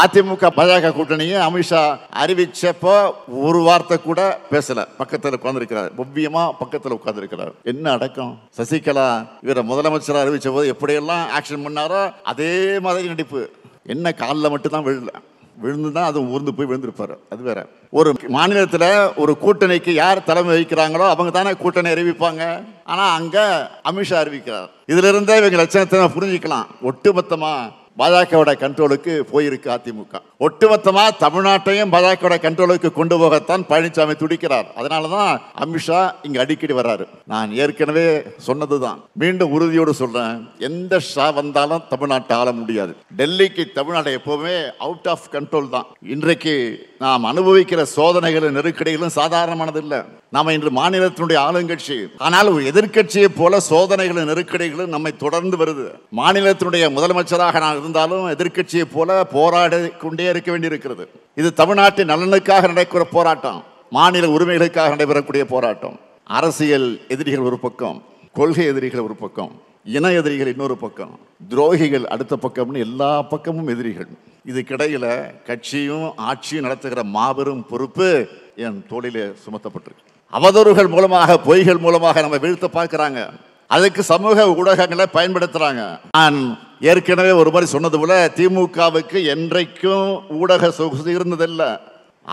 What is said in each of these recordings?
அதிமுக பாஜக கூட்டணியை அமித்ஷா அறிவிச்சப்போ ஒரு வார்த்தை கூட பேசல. பக்கத்தில் உட்கார்ந்துருக்கிறார், ஒவ்வியமா பக்கத்தில் உட்கார்ந்துருக்கிறார். என்ன அடக்கம்! சசிகலா இவரை முதலமைச்சராக அறிவிச்ச போது எப்படியெல்லாம் ஆக்ஷன் பண்ணாரோ அதே மாதிரி நடிப்பு. என்ன காலில் மட்டும்தான் விழுந்துதான் அது ஊர்ந்து போய் விழுந்திருப்பாரு. அது வேற. ஒரு மாநிலத்தில் ஒரு கூட்டணிக்கு யார் தலைமை வகிக்கிறாங்களோ அவங்க தானே கூட்டணி அறிவிப்பாங்க. ஆனா அங்க அமித்ஷா அறிவிக்கிறார். இதுல இருந்தே இவங்க லட்சணத்தை புரிஞ்சுக்கலாம். ஒட்டுமொத்தமா பாஜகவோட கண்ட்ரோலுக்கு போயிருக்கு அதிமுக. ஒட்டுமொத்தமா தமிழ்நாட்டையும் பாஜகவோட கண்ட்ரோலுக்கு கொண்டு போகத்தான் பழனிசாமி துடிக்கிறார். அதனாலதான் அமித்ஷா இங்க அடிக்கடி வர்றாரு. நான் ஏற்கனவே சொன்னதுதான், மீண்டும் உறுதியோடு சொல்றேன், எந்த ஷா வந்தாலும் தமிழ்நாட்டை ஆள முடியாது. டெல்லிக்கு தமிழ்நாடு எப்பவுமே அவுட் ஆஃப் கண்ட்ரோல் தான். இன்றைக்கு நாம் அனுபவிக்கிற சோதனைகளும் நெருக்கடிகளும் சாதாரணமானது இல்லை. நாம இன்று மாநிலத்தினுடைய ஆளுங்கட்சி, ஆனால் ஒரு எதிர்கட்சியை போல சோதனைகளும் நெருக்கடிகளும் நம்மை தொடர்ந்து வருது. மாநிலத்தினுடைய முதலமைச்சராக நான் இருந்தாலும் எதிர்கட்சியை போல போராடி கொண்டே இருக்க வேண்டியிருக்கிறது. இது தமிழ்நாட்டின் நலனுக்காக நடக்கிற போராட்டம், மாநில உரிமைகளுக்காக நடைபெறக்கூடிய போராட்டம். அரசியல் எதிரிகள் ஒரு பக்கம், கொள்கை எதிரிகள் ஒரு பக்கம், இன எதிரிகள் இன்னொரு பக்கம், துரோகிகள் அடுத்த பக்கம்னு எல்லா பக்கமும் எதிரிகள். இதுக்கிடையில கட்சியும் ஆட்சியும் நடத்துகிற மாபெரும் பொறுப்பு என் தோளிலே சுமத்தப்பட்டிருக்கு. அவதூறுகள் மூலமாக, பொய்கள் மூலமாக நம்ம வீழ்த்த பார்க்கிறாங்க. அதுக்கு சமூக ஊடகங்களை பயன்படுத்துறாங்க. நான் ஏற்கனவே ஒரு மாதிரி சொன்னது போல, திமுகவுக்கு என்றைக்கும் ஊடக சொகுசு இருந்ததில்லை.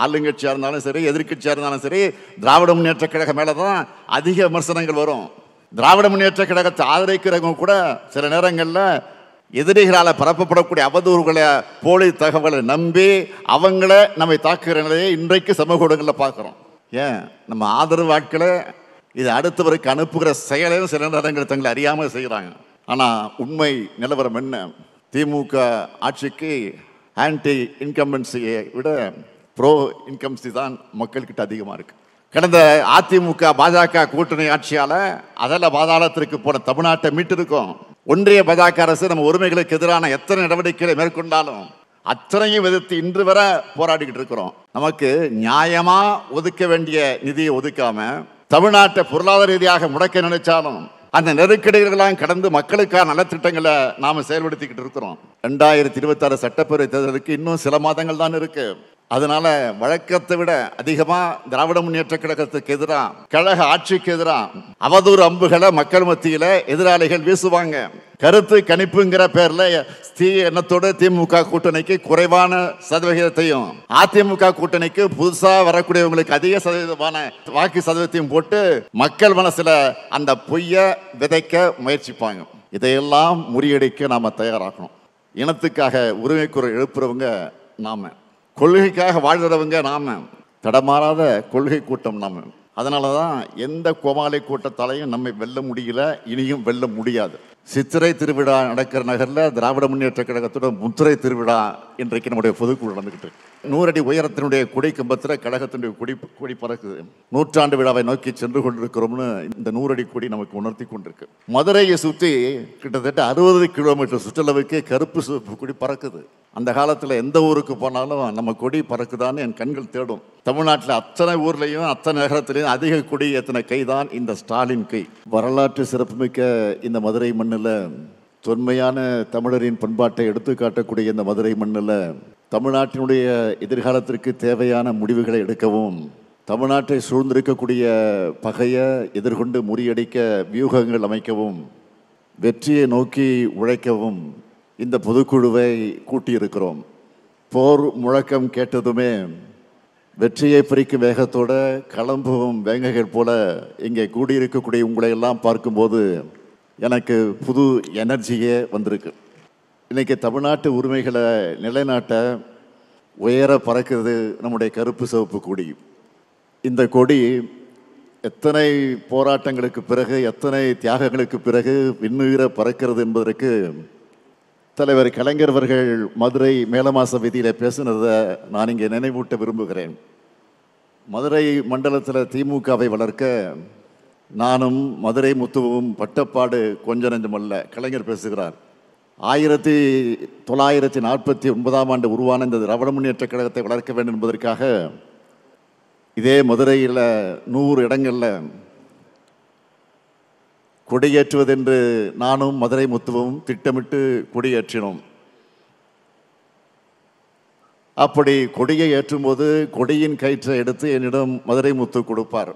ஆளுங்கட்சியா இருந்தாலும் சரி, எதிர்கட்சியா இருந்தாலும் சரி, திராவிட முன்னேற்ற கழகம் மேலதான் அதிக விமர்சனங்கள் வரும். திராவிட முன்னேற்ற கழகத்தை ஆதரிக்கிறவங்க கூட சில நேரங்களில் எதிரிகளால் பரப்பப்படக்கூடிய அவதூறுகளை, போலி தகவலை நம்பி அவங்கள நம்மை தாக்குகிற நிலையை இன்றைக்கு சமூக ஊடகங்களில் பார்க்குறோம். ஏன் நம்ம ஆதரவு ஆட்களை இது அடுத்தவருக்கு அனுப்புகிற செயலையும் சில நேரங்கள் தங்களை அறியாமல் செய்கிறாங்க. ஆனால் உண்மை நிலவரம் என்ன? திமுக ஆட்சிக்கு ஆன்டி இன்கம்பன்சியை விட ப்ரோ இன்கம்பன்சி தான் மக்கள்கிட்ட அதிகமாக இருக்கு. கடந்த அதிமுக பாஜக கூட்டணி ஆட்சியால் அதில் பாதாளத்திற்கு போன தமிழ்நாட்டை மீட்டிருக்கோம். ஒன்றிய பாஜக அரசு நம்ம உரிமைகளுக்கு எதிரான எத்தனை நடவடிக்கைகளை மேற்கொண்டாலும் அத்தனையும் எதிர்த்து இன்று வரை போராடிக்கிட்டு இருக்கிறோம். நமக்கு நியாயமா ஒதுக்க வேண்டிய நிதியை ஒதுக்காம தமிழ்நாட்டை பொருளாதார ரீதியாக முடக்க நினைச்சாலும் அந்த நெருக்கடிகளெல்லாம் கடந்து மக்களுக்கான நலத்திட்டங்களை நாம செயல்படுத்திக்கிட்டு இருக்கிறோம். 2026 சட்டப்பேரவை தேர்தலுக்கு இன்னும் சில மாதங்கள் தான் இருக்கு. அதனால வழக்கத்தை விட அதிகமா திராவிட முன்னேற்ற கழகத்துக்கு எதிராக, கழக ஆட்சிக்கு எதிராக அவதூறு அம்புகளை மக்கள் மத்தியில எதிராளிகள் வீசுவாங்க. கருத்து கணிப்புங்கிற பேர்ல எண்ணத்தோடு திமுக கூட்டணிக்கு குறைவான சதவிகிதத்தையும், அதிமுக கூட்டணிக்கு புதுசா வரக்கூடியவங்களுக்கு அதிக சதவீதமான வாக்கு சதவீதத்தையும் போட்டு மக்கள் மனசுல அந்த பொய்ய விதைக்க முயற்சிப்பாங்க. இதையெல்லாம் முறியடிக்க நாம தயாராகணும். இனத்துக்காக உரிமை குரல் எழுப்புறவங்க நாம, கொள்கைக்காக வாழ்கிறவங்க நாம, தடமாறாத கொள்கை கூட்டம் நாம. அதனாலதான் எந்த கோமாளி கூட்டத்தாலையும் நம்மை வெல்ல முடியல, இனியும் வெல்ல முடியாது. சித்திரை திருவிழா நடக்கிற நகர்ல திராவிட முன்னேற்ற கழகத்தோட முத்திரை திருவிழா இன்றைக்கு நம்முடைய பொதுக்குழு நடந்துகிட்டு இருக்கு. 100 அடி உயரத்தினுடைய கொடி கம்பத்தில் கழகத்தினுடைய கொடி பறக்குது. 100ஆண்டு விழாவை நோக்கி சென்று கொண்டிருக்கிறோம்னு இந்த 100 அடி கொடி நமக்கு உணர்த்தி கொண்டிருக்கு. மதுரையை சுற்றி கிட்டத்தட்ட 60 கிலோமீட்டர் சுற்றளவுக்கு கருப்பு சிவப்பு கொடி பறக்குது. அந்த காலத்தில் எந்த ஊருக்கு போனாலும் நம்ம கொடி பறக்குதான்னு என் கண்கள் தேடும். தமிழ்நாட்டில் அத்தனை ஊர்லையும் அத்தனை நகரத்திலையும் அதிக கொடி ஏற்றின கைதான் இந்த ஸ்டாலின் கை. வரலாற்று சிறப்புமிக்க இந்த மதுரை மண்ணில், தொன்மையான தமிழரின் பண்பாட்டை எடுத்து காட்டக்கூடிய இந்த மதுரை மண்ணில் தமிழ்நாட்டினுடைய எதிர்காலத்திற்கு தேவையான முடிவுகளை எடுக்கவும், தமிழ்நாட்டை சூழ்ந்திருக்கக்கூடிய பகையை எதிர்கொண்டு முறியடிக்க வியூகங்கள் அமைக்கவும், வெற்றியை நோக்கி உழைக்கவும் இந்த பொதுக்குழுவை கூட்டியிருக்கிறோம். போர் முழக்கம் கேட்டதுமே வெற்றியை பறிக்கும் வேகத்தோட கிளம்பும் வேங்கைகள் போல இங்கே கூடியிருக்கக்கூடிய உங்களை எல்லாம் பார்க்கும்போது எனக்கு புது எனர்ஜியே வந்திருக்கு. இன்றைக்கி தமிழ்நாட்டு உரிமைகளை நிலைநாட்ட உயர பறக்கிறது நம்முடைய கருப்பு சிவப்பு கொடி. இந்த கொடி எத்தனை போராட்டங்களுக்கு பிறகு, எத்தனை தியாகங்களுக்கு பிறகு விண்ணுயிர பறக்கிறது என்பதற்கு தலைவர் கலைஞர் அவர்கள் மதுரை மேலமாச வீதியில் பேசினதை நான் இங்கே நினைவூட்ட விரும்புகிறேன். மதுரை மண்டலத்தில் திமுகவை வளர்க்க நானும் மதுரை முத்துவும் பட்டப்பாடு கொஞ்ச நெஞ்சமல்ல. கலைஞர் பேசுகிறார். 1949ஆம் ஆண்டு உருவான இந்த திராவிட முன்னேற்ற கழகத்தை வளர்க்க வேண்டும் என்பதற்காக இதே மதுரையில் 100 இடங்களில் கொடியேற்றுவதென்று நானும் மதுரை முத்துவும் திட்டமிட்டு கொடியேற்றினோம். அப்படி கொடியை ஏற்றும்போது கொடியின் கயிற்றை எடுத்து என்னிடம் மதுரை முத்து கொடுப்பார்.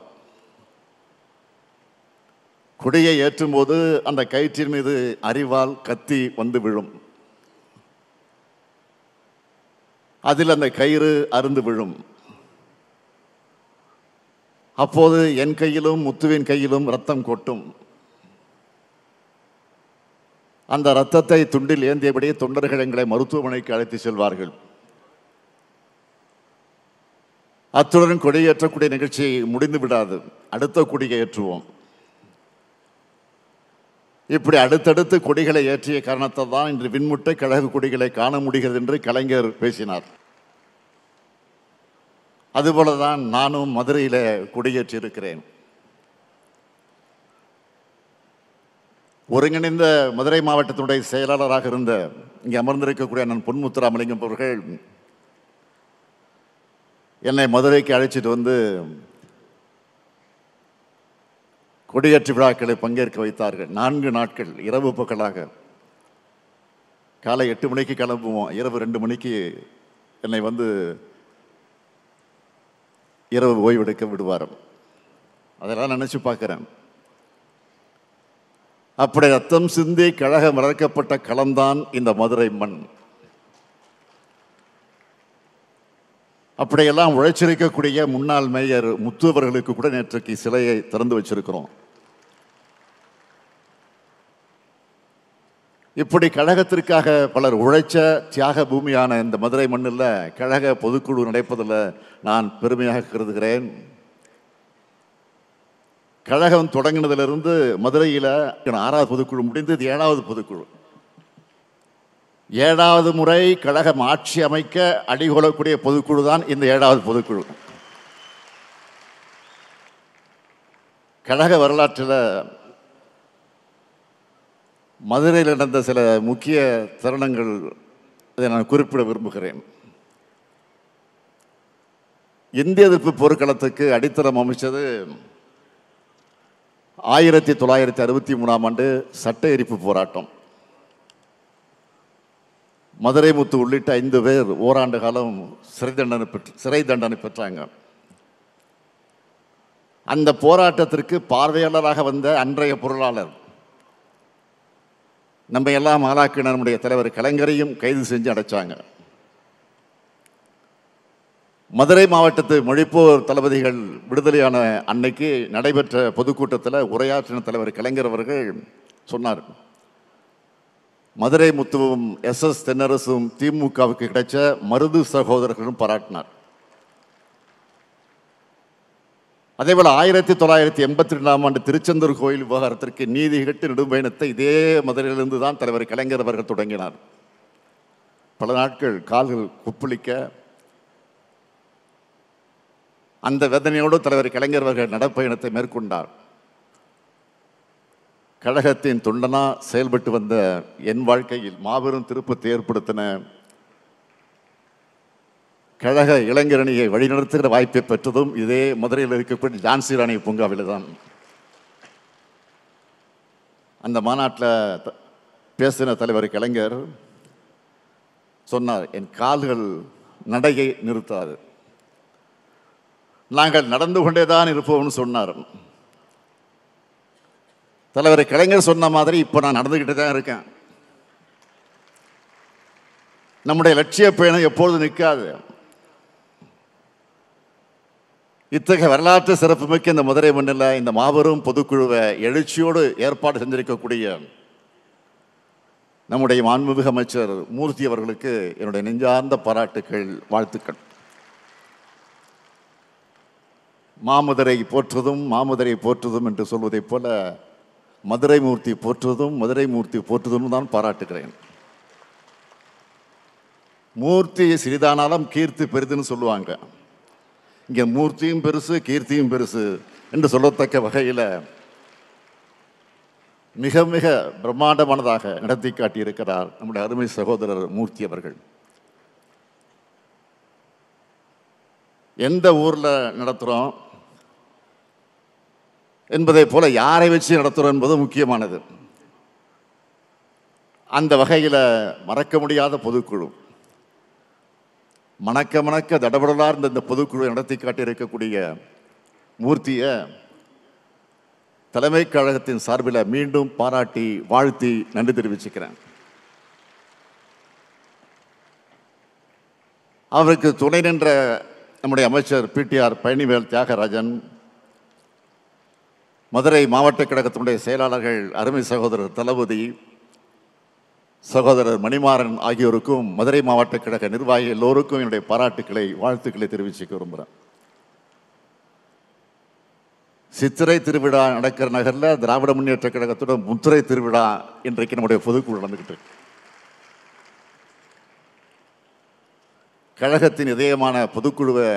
கொடியை ஏற்றும்போது அந்த கயிற்றின் மீது அரிவாள் கத்தி வந்து விழும். அதில் அந்த கயிறு அருந்து விழும். அப்போது என் கையிலும் முத்துவின் கையிலும் ரத்தம் கொட்டும். அந்த ரத்தத்தை துண்டில் ஏந்தியபடியே தொண்டர்கள் எங்களை மருத்துவமனைக்கு அழைத்து செல்வார்கள். அத்துடன் கொடியேற்றக்கூடிய நிகழ்ச்சி முடிந்து விடாது. அடுத்த கொடியை ஏற்றுவோம். இப்படி அடுத்தடுத்து கொடிகளை ஏற்றிய காரணத்தால் தான் இன்று விண்முட்டை கழக கொடிகளை காண முடிகிறது என்று கலைஞர் பேசினார். அதுபோலதான் நானும் மதுரையில் கொடியேற்றி இருக்கிறேன். ஒருங்கிணைந்த மதுரை மாவட்டத்தினுடைய செயலாளராக இருந்த இங்கே அமர்ந்திருக்கக்கூடிய அண்ணன் பொன்முத்துராமலிங்கம் அவர்கள் என்னை மதுரைக்கு அழைச்சிட்டு வந்து கொடியேற்று விழாக்களை பங்கேற்க வைத்தார்கள். 4 நாட்கள் இரவு பகலாக. காலை 8 மணிக்கு கிளம்புவோம், இரவு 2 மணிக்கு என்னை வந்து இரவு ஓய்வெடுக்க விடுவார். அதெல்லாம் நினைச்சு பார்க்கிறேன். அப்படி ரத்தம் சிந்தி கழகம் வளர்க்கப்பட்ட களம்தான் இந்த மதுரை மண். அப்படியெல்லாம் உழைச்சிருக்கக்கூடிய முன்னாள் மேயர் முத்து அவர்களுக்கு கூட நேற்றைக்கு சிலையை திறந்து வச்சிருக்கிறோம். இப்படி கழகத்திற்காக பலர் உழைச்ச தியாக பூமியான இந்த மதுரை மண்ணில் கழக பொதுக்குழு நடப்பதில் நான் பெருமையாக கருதுகிறேன். கழகம் தொடங்கினதிலிருந்து மதுரையில் 6வது பொதுக்குழு முடிந்து இது 7வது பொதுக்குழு. 7வது முறை கழகம் ஆட்சி அமைக்க அடிகொள்ளக்கூடிய பொதுக்குழு தான் இந்த 7வது பொதுக்குழு. கழக வரலாற்றில் மதுரையில் நடந்த சில முக்கிய தருணங்கள் இதை நான் குறிப்பிட விரும்புகிறேன். இந்திய எதிர்ப்பு போர்க்களத்துக்கு அடித்தளம் அமைச்சது 1963ஆம் ஆண்டு சட்ட எரிப்பு போராட்டம். மதுரை முத்து உள்ளிட்ட 5 பேர் ஓராண்டு காலம் சிறை தண்டனை பெற்றாங்க. அந்த போராட்டத்திற்கு பார்வையாளராக வந்த அன்றைய பொருளாளர் நம்ம எல்லாம் ஆளாக்கின நம்முடைய தலைவர் கலைஞரையும் கைது செஞ்சு அடைச்சாங்க. மதுரை மாவட்டத்து மொழிப்போர் தளபதிகள் விடுதலையான அன்னைக்கு நடைபெற்ற பொதுக்கூட்டத்தில் உரையாற்றின தலைவர் கலைஞர் அவர்கள் சொன்னார், மதுரை முத்துவும் SS தென்னரசும் திமுகவுக்கு கிடைச்ச மருது சகோதரர்களும் பாராட்டினார். அதேபோல் 1982ஆம் ஆண்டு திருச்செந்தூர் கோயில் விவகாரத்திற்கு நீதி கட்டு நெடும்பயணத்தை இதே மதுரையிலிருந்து தான் தலைவர் கலைஞர் அவர்கள் தொடங்கினார். பல நாட்கள் கால்கள் குப்பளிக்க அந்த வேதனையோடு தலைவர் கலைஞர் அவர்கள் நடப்பயணத்தை மேற்கொண்டார். கழகத்தின் தொண்டனா செயல்பட்டு வந்த என் வாழ்க்கையில் மாபெரும் திருப்பத்தை ஏற்படுத்தின கழக இளைஞரணியை வழிநடத்துகிற வாய்ப்பை பெற்றதும் இதே மதுரையில் இருக்கக்கூடிய ஜான்சி ராணி பூங்காவில் தான். அந்த மாநாட்டில் பேசின தலைவர் கலைஞர் சொன்னார், என் கால்கள் நடையை நிறுத்தாது, நாங்கள் நடந்து கொண்டேதான் இருப்போம்னு சொன்னார். தலைவர் கலைஞர் சொன்ன மாதிரி இப்போ நான் நடந்துக்கிட்டு தான் இருக்கேன். நம்முடைய லட்சிய பயணம் எப்பொழுது நிற்காது. இத்தகைய வரலாற்று சிறப்புமிக்க இந்த மதுரை மண்ணில் இந்த மாபெரும் பொதுக்குழுவை எழுச்சியோடு ஏற்பாடு செஞ்சிருக்கக்கூடிய நம்முடைய மாண்புமிகு அமைச்சர் மூர்த்தி அவர்களுக்கு என்னுடைய நெஞ்சார்ந்த பாராட்டுக்கள், வாழ்த்துக்கள். மாமதுரை போற்றுவதும் மாமதுரை போற்றுவதும் என்று சொல்வதைப் போல மதுரை மூர்த்தி போற்றுவதும் மதுரை மூர்த்தி போற்றுவதும் தான் பாராட்டுகிறேன். மூர்த்தி சிறிதானாலும் கீர்த்தி பெரிதுன்னு சொல்லுவாங்க. இங்கே மூர்த்தியும் பெருசு கீர்த்தியும் பெருசு என்று சொல்லத்தக்க வகையில் மிக மிக பிரம்மாண்டமானதாக நடத்தி காட்டியிருக்கிறார் நம்முடைய அருமை சகோதரர் மூர்த்தி அவர்கள். எந்த ஊரில் நடத்துகிறோம் என்பதை போல யாரை வச்சு நடத்துகிறோம் என்பது முக்கியமானது. அந்த வகையில் மறக்க முடியாத பொதுக்குழு. மணக்க மணக்க தடபடலார்ந்த இந்த பொதுக்குழு நடத்தி காட்டியிருக்கக்கூடிய மூர்த்தியை தலைமை கழகத்தின் சார்பில் மீண்டும் பாராட்டி வாழ்த்தி நன்றி தெரிவிச்சுக்கிறேன். அவருக்கு துணை நின்ற நம்முடைய அமைச்சர் பிடிஆர் பழனிவேல் தியாகராஜன், மதுரை மாவட்ட கழகத்தினுடைய செயலாளர்கள் அருமை சகோதரர் தளபதி, சகோதரர் மணிமாறன் ஆகியோருக்கும் மதுரை மாவட்ட கழக நிர்வாகி எல்லோருக்கும் என்னுடைய பாராட்டுக்களை வாழ்த்துக்களை தெரிவிச்சுக்க விரும்புகிறேன். சித்திரை திருவிழா நடக்கிற நகரில் திராவிட முன்னேற்ற கழகத்தோட முத்திரை திருவிழா இன்றைக்கு நம்முடைய பொதுக்குழு நடந்துகிட்டு இருக்கு. கழகத்தின் இதயமான பொதுக்குழுவை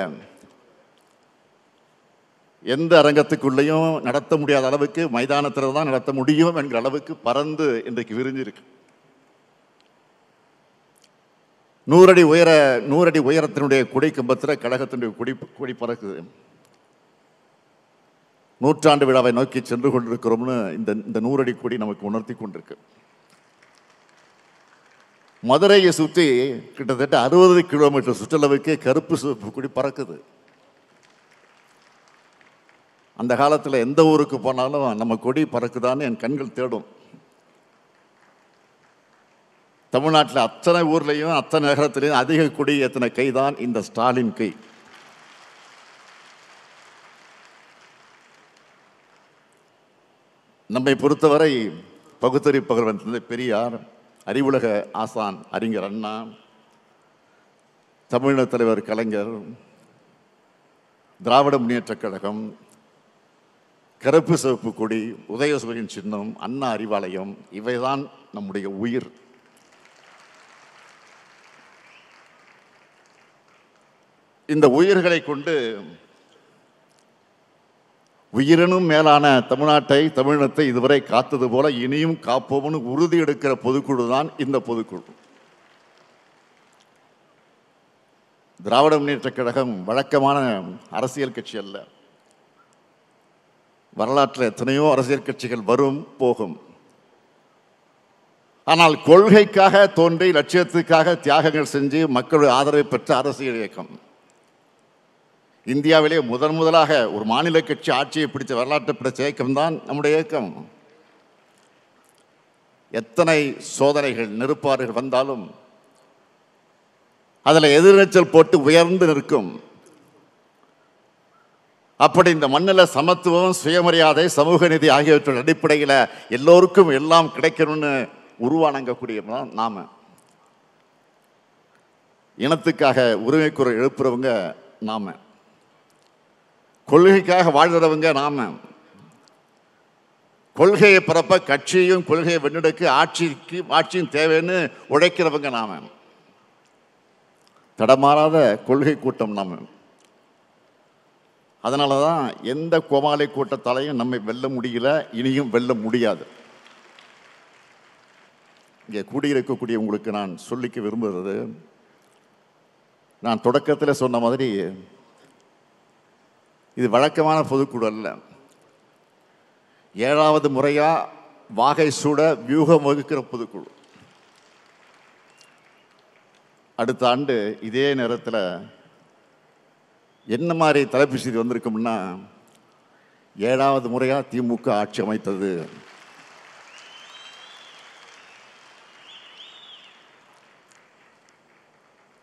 எந்த அரங்கத்துக்குள்ளேயும் நடத்த முடியாத அளவுக்கு மைதானத்தில் தான் நடத்த முடியும் என்கிற அளவுக்கு பறந்து இன்றைக்கு விரிஞ்சிருக்கு. 100 அடி உயரத்தினுடைய கொடி கம்பத்தில் கழகத்தினுடைய கொடி பறக்குது. 100ஆண்டு விழாவை நோக்கி சென்று கொண்டிருக்கிறோம்னு இந்த 100 அடி கொடி நமக்கு உணர்த்தி கொண்டிருக்கு. மதுரையை சுற்றி கிட்டத்தட்ட 60 கிலோமீட்டர் சுற்றளவுக்கு கருப்பு சிவப்பு கொடி பறக்குது. அந்த காலத்தில் எந்த ஊருக்கு போனாலும் நம்ம கொடி பறக்குதான்னு என் கண்கள் தேடும். தமிழ்நாட்டில் அத்தனை ஊர்லேயும் அத்தனை நகரத்திலையும் அதிக கொடி ஏற்றின கை தான் இந்த ஸ்டாலின் கை. நம்மை பொறுத்தவரை பகுத்தறிவு பகர்வன் தந்தை பெரியார், அறிவுலக ஆசான் அறிஞர் அண்ணா, தமிழக தலைவர் கலைஞர், திராவிட முன்னேற்ற கழகம், கருப்பு சிவப்பு கொடி, உதயசூரியன் சின்னம், அண்ணா அறிவாலயம், இவைதான் நம்முடைய உயிர். இந்த உயிர்களை கொண்டு உயிரினும் மேலான தமிழ்நாட்டை தமிழினத்தை இதுவரை காத்தது போல இனியும் காப்போம்னு உறுதி எடுக்கிற பொதுக்குழு தான் இந்த பொதுக்குழு. திராவிட முன்னேற்ற கழகம் வழக்கமான அரசியல் கட்சி அல்ல. வரலாற்றில் எத்தனையோ அரசியல் கட்சிகள் வரும் போகும். ஆனால் கொள்கைக்காக தோன்றி லட்சியத்துக்காக தியாகங்கள் செஞ்சு மக்களுடைய ஆதரவை பெற்ற அரசியல் இயக்கம். இந்தியாவிலே முதலாக ஒரு மாநில கட்சி ஆட்சியை பிடித்த வரலாற்றை பிடிச்ச இயக்கம்தான் நம்முடைய இயக்கம். எத்தனை சோதனைகள் நெருப்பாறுகள் வந்தாலும் அதில் எதிர்நீச்சல் போட்டு உயர்ந்து நிற்கும். அப்படி இந்த மண்ணில் சமத்துவம், சுயமரியாதை, சமூக நீதி ஆகியவற்றின் அடிப்படையில் எல்லோருக்கும் எல்லாம் கிடைக்கணும்னு உருவானங்கக்கூடியவங்க நாம. இனத்துக்காக உரிமை குரல் எழுப்புறவங்க நாம. கொள்கைக்காக வாழ்கிறவங்க நாம. கொள்கையை பரப்ப கட்சியும் கொள்கையை வென்றெடுக்க ஆட்சியும் தேவைன்னு உழைக்கிறவங்க நாம. தடமாறாத கொள்கை கூட்டம் நாம. அதனால தான் எந்த கோமாளி கூட்டத்தாலையும் நம்மை வெல்ல முடியல, இனியும் வெல்ல முடியாது. இங்கே கூடியிருக்கக்கூடிய உங்களுக்கு நான் சொல்லிக்க விரும்புகிறது, நான் தொடக்கத்தில் சொன்ன மாதிரி இது வழக்கமான பொதுக்குழு அல்ல. 7வது முறையாக வாகை சூட வியூகம் வகுக்கிற பொதுக்குழு. அடுத்த ஆண்டு இதே நேரத்தில் என்ன மாதிரி தலைப்பு செய்தி வந்திருக்கும்னா, 7வது முறையாக திமுக ஆட்சி அமைத்தது,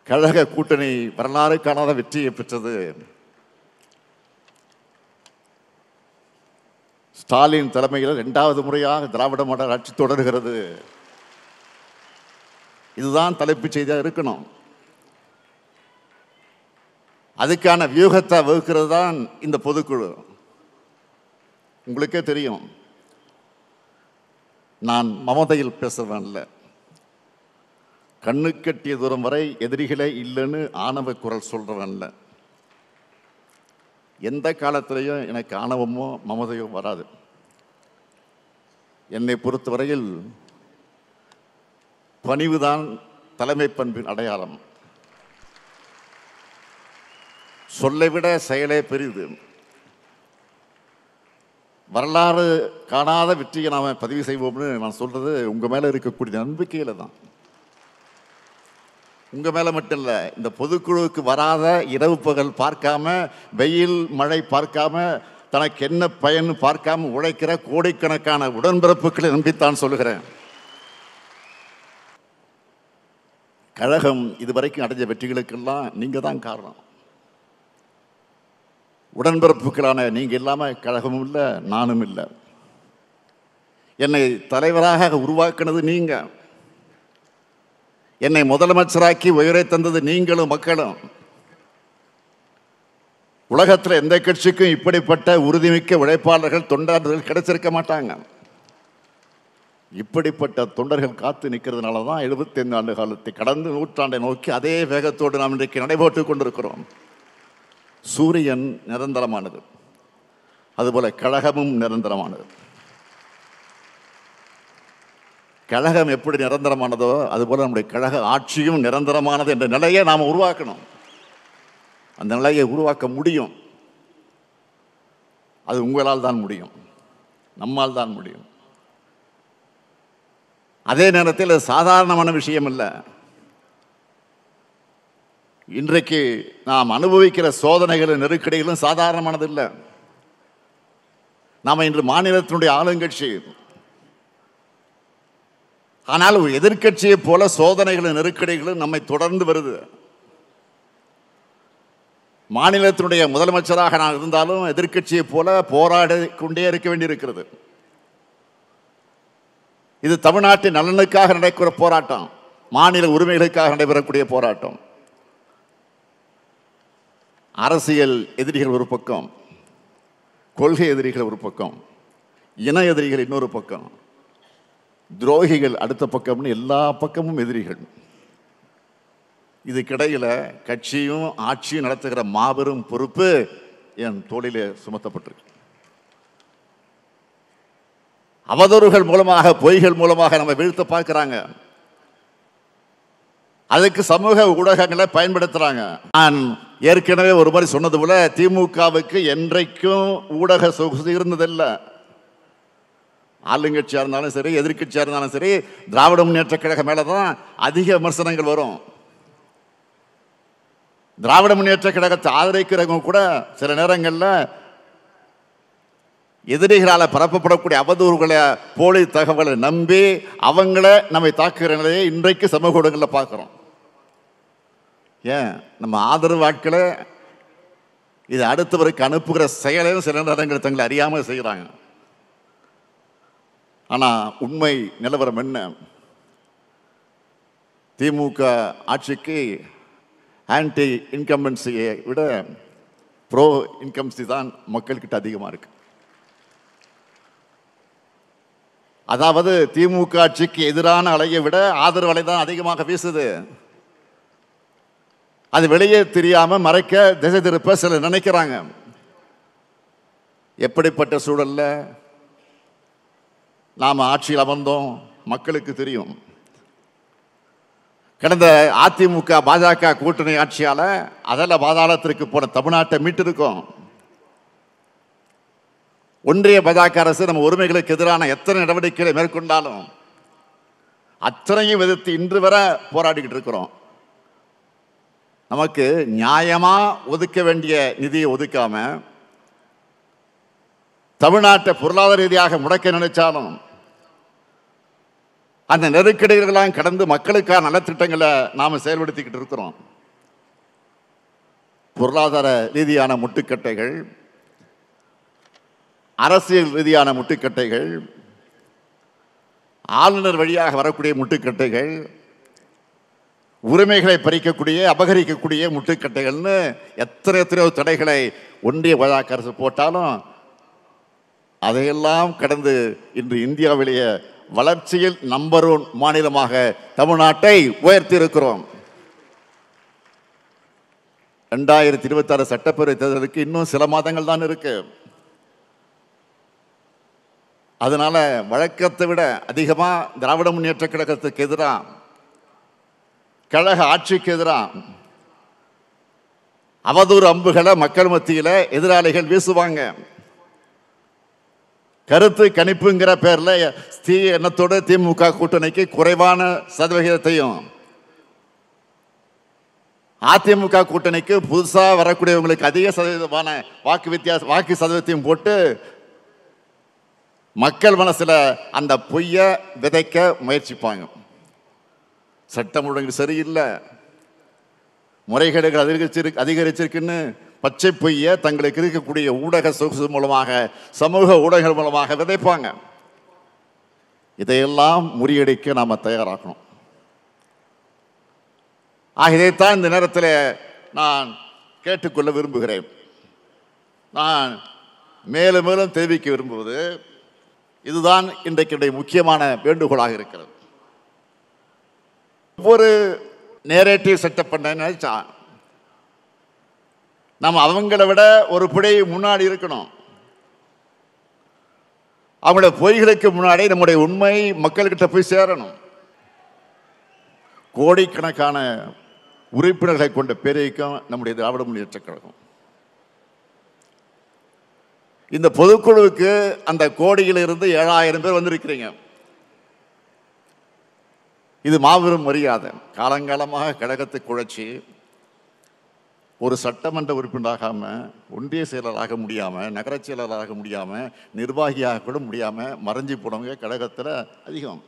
கழக கூட்டணி வரலாறு காணாத வெற்றியை பெற்றது, ஸ்டாலின் தலைமையில் 2வது முறையாக திராவிட மாடல் ஆட்சி தொடர்கிறது. இதுதான் தலைப்புச் செய்தியாக இருக்கணும். அதுக்கான வியூகத்தை வகுக்கிறது தான் இந்த பொதுக்குழு. உங்களுக்கே தெரியும், நான் மமதையில் பேசுறவன் இல்லை. கண்ணு கட்டிய தூரம் வரை எதிரிகளே இல்லைன்னு ஆணவ குரல் சொல்றவன் இல்லை. எந்த காலத்திலையும் எனக்கு ஆணவமோ மமதையோ வராது. என்னை பொறுத்தவரையில் பணிவுதான் தலைமை பண்பின் அடையாளம். சொல்லை விட செயலே பெரிது. வரலாறு காணாத வெற்றியை நாம் பதிவு செய்வோம்னு நான் சொல்றது உங்க மேல இருக்கக்கூடிய நம்பிக்கையில தான். உங்கள் மேலே மட்டும் இல்லை, இந்த பொதுக்குழுவுக்கு வராத இரவு பகல் பார்க்காம, வெயில் மழை பார்க்காம, தனக்கு என்ன பயன் பார்க்காம உழைக்கிற கோடிக்கணக்கான உடன்பிறப்புகளை நம்பித்தான் சொல்லுகிறேன். கழகம் இதுவரைக்கும் அடைஞ்ச வெற்றிகளுக்கெல்லாம் நீங்கள் தான் காரணம். உடன்பிறப்புகளான நீங்கள் இல்லாமல் கழகமும் இல்லை, நானும் இல்லை. என்னை தலைவராக உருவாக்குனது நீங்கள். என்னை முதலமைச்சராக்கி உயரை தந்தது நீங்களும் மக்களும். உலகத்தில் எந்த கட்சிக்கும் இப்படிப்பட்ட உறுதிமிக்க உழைப்பாளர்கள், தொண்டாளர்கள் கிடைச்சிருக்க மாட்டாங்க. இப்படிப்பட்ட தொண்டர்கள் காத்து நிற்கிறதுனால தான் 75 ஆண்டு காலத்தை கடந்து நூற்றாண்டை நோக்கி அதே வேகத்தோடு நாம் இன்றைக்கு நடைபோட்டு கொண்டிருக்கிறோம். சூரியன் நிரந்தரமானது, அதுபோல கழகமும் நிரந்தரமானது. கழகம் எப்படி நிரந்தரமானதோ அதுபோல நம்முடைய கழக ஆட்சியும் நிரந்தரமானது என்ற நிலையை நாம் உருவாக்கணும். அந்த நிலையை உருவாக்க முடியும். அது உங்களால் தான் முடியும், நம்மால் தான் முடியும். அதே நேரத்தில் சாதாரணமான விஷயம் இல்லை. இன்றைக்கு நாம் அனுபவிக்கிற சோதனைகளும் நெருக்கடிகளும் சாதாரணமானது இல்லை. நாம் இன்று மாநிலத்தினுடைய ஆளுங்கட்சி. ஆனால் ஒரு எதிர்கட்சியை போல சோதனைகளும் நெருக்கடிகளும் நம்மை தொடர்ந்து வருது. மாநிலத்தினுடைய முதலமைச்சராக நான் இருந்தாலும் எதிர்கட்சியை போல போராடி கொண்டே இருக்க வேண்டியிருக்கிறது. இது தமிழ்நாட்டின் நலனுக்காக நடக்கிற போராட்டம், மாநில உரிமைகளுக்காக நடைபெறக்கூடிய போராட்டம். அரசியல் எதிரிகள் ஒரு பக்கம், கொள்கை எதிரிகள் ஒரு பக்கம், இன எதிரிகள் இன்னொரு பக்கம், துரோகிகள் அடுத்த பக்கம்னு எல்லா பக்கமும் எதிரிகள். இதுக்கிடையில் கட்சியும் ஆட்சியும் நடத்துகிற மாபெரும் பொறுப்பு என் தோளிலே சுமத்தப்பட்டிருக்கு. அவதூறுகள் மூலமாக, பொய்கள் மூலமாக நம்ம வீழ்த்த பார்க்கிறாங்க. அதுக்கு சமூக ஊடகங்களை பயன்படுத்துறாங்க. நான் ஏற்கனவே ஒரு மாதிரி சொன்னது போல திமுகவுக்கு என்றைக்கும் ஊடக சொகுசு இருந்ததில்லை. ஆளுங்கட்சியாக இருந்தாலும் சரி, எதிர்கட்சியாக இருந்தாலும் சரி, திராவிட முன்னேற்ற கழக மேலே தான் அதிக விமர்சனங்கள் வரும். திராவிட முன்னேற்ற கழகத்தை ஆதரிக்கிறவங்க கூட சில நேரங்களில் எதிரிகளால் பரப்பப்படக்கூடிய அவதூறுகளை, போலி தகவலை நம்பி அவங்கள நம்மை தாக்குகிற நிலையை இன்றைக்கு சமூக ஊடகங்களில் பார்க்குறோம். ஏன் நம்ம ஆதரவு ஆட்களை இது அடுத்தவருக்கு அனுப்புகிற செயலையும் சில நேரங்கள் தங்களை அறியாமல் செய்கிறாங்க. ஆனால் உண்மை நிலவரம் என்ன? திமுக ஆட்சிக்கு ஆன்டி இன்கம்பன்சியை விட ப்ரோ இன்கம்பன்சி தான் மக்கள்கிட்ட அதிகமாக இருக்கு. அதாவது திமுக ஆட்சிக்கு எதிரான அலையை விட ஆதரவு அலை தான் அதிகமாக வீசுது. அது வெளியே தெரியாம மறைக்க, திசை திருப்ப சிலர் நினைக்கிறாங்க. எப்படிப்பட்ட சூழல்ல நாம் ஆட்சியில் அமர்ந்தோம் மக்களுக்கு தெரியும். கடந்த அதிமுக பாஜக கூட்டணி ஆட்சியால அதெல்லாம் பாதாளத்திற்கு போன தமிழ்நாட்டை மீட்டிருக்கோம். ஒன்றிய பாஜக அரசு நம்ம உரிமைகளுக்கு எதிரான எத்தனை நடவடிக்கைகளை மேற்கொண்டாலும் அத்தனையும் எதிர்த்து இன்று வரை போராடிக்கிட்டு இருக்கிறோம். நமக்கு நியாயமா ஒதுக்க வேண்டிய நிதியை ஒதுக்காம, தமிழ்நாட்டை பொருளாதார ரீதியாக முடக்க நினைச்சாலும் அந்த நெருக்கடிகளெல்லாம் கடந்து மக்களுக்கான நலத்திட்டங்களை நாம் செயல்படுத்திக்கிட்டு இருக்கிறோம். பொருளாதார ரீதியான முட்டுக்கட்டைகள், அரசியல் ரீதியான முட்டுக்கட்டைகள், ஆளுநர் வழியாக வரக்கூடிய முட்டுக்கட்டைகள், உரிமைகளை பறிக்கக்கூடிய, அபகரிக்கக்கூடிய முட்டுக்கட்டைகள்னு எத்தனையோ தடைகளை ஒன்றிய பாஜக அரசு போட்டாலும் அதையெல்லாம் கடந்து இன்று இந்தியாவிலேயே வளர்ச்சியில் நம்பர் 1 மாநிலமாக தமிழ்நாட்டை உயர்த்தி இருக்கிறோம். 2026 சட்டப்பேரவை தேர்தலுக்கு இன்னும் சில மாதங்கள் தான் இருக்கு. அதனால வழக்கத்தை விட அதிகமாக திராவிட முன்னேற்ற கழகத்துக்கு எதிராக, கழக ஆட்சிக்கு எதிராக அவதூறு அம்புகளை மக்கள் மத்தியில் எதிராளிகள் வீசுவாங்க. கருத்து கணிப்புங்கிற பேர்ல எண்ணத்தோடு திமுக கூட்டணிக்கு குறைவான சதவிகிதத்தையும், அதிமுக கூட்டணிக்கு புதுசாக வரக்கூடியவங்களுக்கு அதிக சதவீதமான வாக்கு சதவீதத்தையும் போட்டு மக்கள் மனசுல அந்த பொய்யை விதைக்க முயற்சிப்பாங்க. சட்டம் ஒழுங்கு சரியில்லை, முறைகேடுகள் அதிகரிச்சிருக்குன்னு பச்சை பொய்யை தங்களுக்கு இருக்கக்கூடிய ஊடக சொகுசு மூலமாக, சமூக ஊடகங்கள் மூலமாக விதைப்பாங்க. இதையெல்லாம் முறியடிக்க நாம் தயாராகணும். இதைத்தான் இந்த நேரத்தில் நான் கேட்டுக்கொள்ள விரும்புகிறேன். நான் மேலும் மேலும் தெரிவிக்க விரும்புவது இதுதான் இன்றைக்கு முக்கியமான வேண்டுகோளாக இருக்கிறது. ஒவ்வொரு நேரேட்டிவ் செட்டப் பண்ண நினைச்சா நம்ம அவங்கள விட ஒரு பிழை முன்னாடி இருக்கணும். அவங்களோட பொய்களுக்கு முன்னாடி நம்முடைய உண்மை மக்கள்கிட்ட போய் சேரணும். கோடிக்கணக்கான உறுப்பினர்களை கொண்ட பேரியக்கம் நம்முடைய திராவிட முன்னேற்றக் கழகம். இந்த பொதுக்குழுவுக்கு அந்த கோடியிலிருந்து 7000 பேர் வந்திருக்கிறீங்க. இது மாபெரும் மரியாதை. காலங்காலமாக கழகத்தை குழைச்சி ஒரு சட்டமன்ற உறுப்பினராகாம, ஒன்றிய செயலராக முடியாம, நகர செயலராக முடியாம, நிர்வாகியாக கூட முடியாம மறைஞ்சி போனவங்க கழகத்தில் அதிகம்.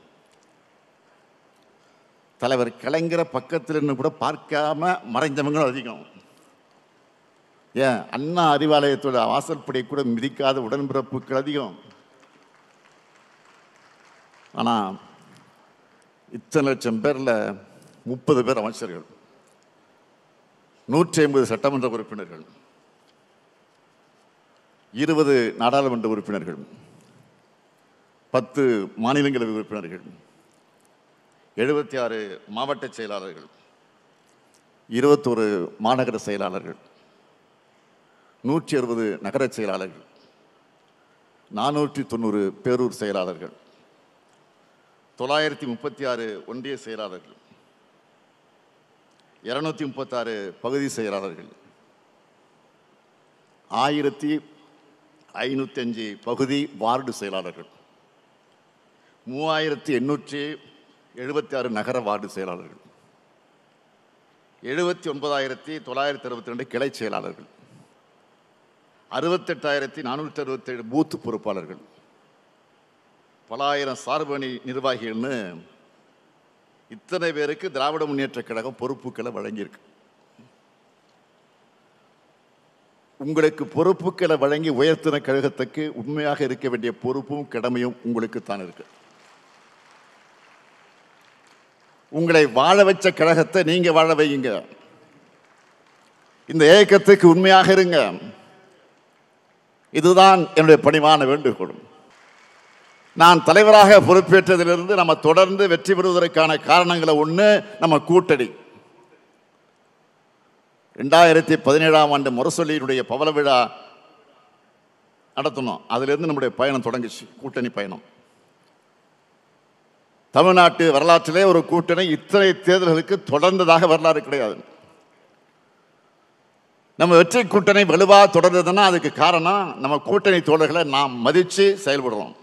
தலைவர் கலைஞரை பக்கத்தில் இருந்து கூட பார்க்காம மறைஞ்சவங்களும் அதிகம். ஏன் அண்ணா அறிவாலயத்தோட வாசல்படி கூட மிதிக்காத உடன்பிறப்புகள் அதிகம். ஆனால் இத்தனை லட்சம் பேரில் 30 பேர் அமைச்சர்கள், 150 சட்டமன்ற உறுப்பினர்கள், 20 நாடாளுமன்ற உறுப்பினர்கள், 10 மாநிலங்களவை உறுப்பினர்கள், 76 மாவட்ட செயலாளர்கள், 21 மாநகர செயலாளர்கள், 160 நகர செயலாளர்கள், 490 பேரூர் செயலாளர்கள், 936 ஒன்றிய செயலாளர்கள், 236 பகுதி செயலாளர்கள், 1505 பகுதி வார்டு செயலாளர்கள், 3876 நகர வார்டு செயலாளர்கள், 79,962 கிளை செயலாளர்கள், 68,467 பூத்து பொறுப்பாளர்கள், பல ஆயிரம் சார்பணி நிர்வாகிகள்னு இத்தனை பேருக்கு திராவிட முன்னேற்ற கழகம் பொறுப்புகளை வழங்கியிருக்கு. உங்களுக்கு பொறுப்புகளை வழங்கி உயர்த்தின கழகத்துக்கு உண்மையாக இருக்க வேண்டிய பொறுப்பும் கடமையும் உங்களுக்கு தான் இருக்கு. உங்களை வாழ வச்ச கழகத்தை நீங்க வாழ வையுங்க. இந்த இயக்கத்துக்கு உண்மையாக இருங்க. இதுதான் என்னுடைய பணிவான வேண்டுகோள். நான் தலைவராக பொறுப்பேற்றதிலிருந்து நம்ம தொடர்ந்து வெற்றி பெறுவதற்கான காரணங்களை ஒன்று நம்ம கூட்டணி. 2017ஆம் ஆண்டு முரசொலியினுடைய பவள விழா நடத்தணும். அதிலிருந்து நம்முடைய பயணம் தொடங்குச்சு, கூட்டணி பயணம். தமிழ்நாட்டு வரலாற்றிலே ஒரு கூட்டணி இத்தனை தேர்தல்களுக்கு தொடர்ந்ததாக வரலாறு கிடையாது. நம்ம வெற்றி கூட்டணி வலுவாக தொடர்ந்ததுன்னா அதுக்கு காரணம் நம்ம கூட்டணி தோழர்களை நாம் மதித்து செயல்படுறோம்.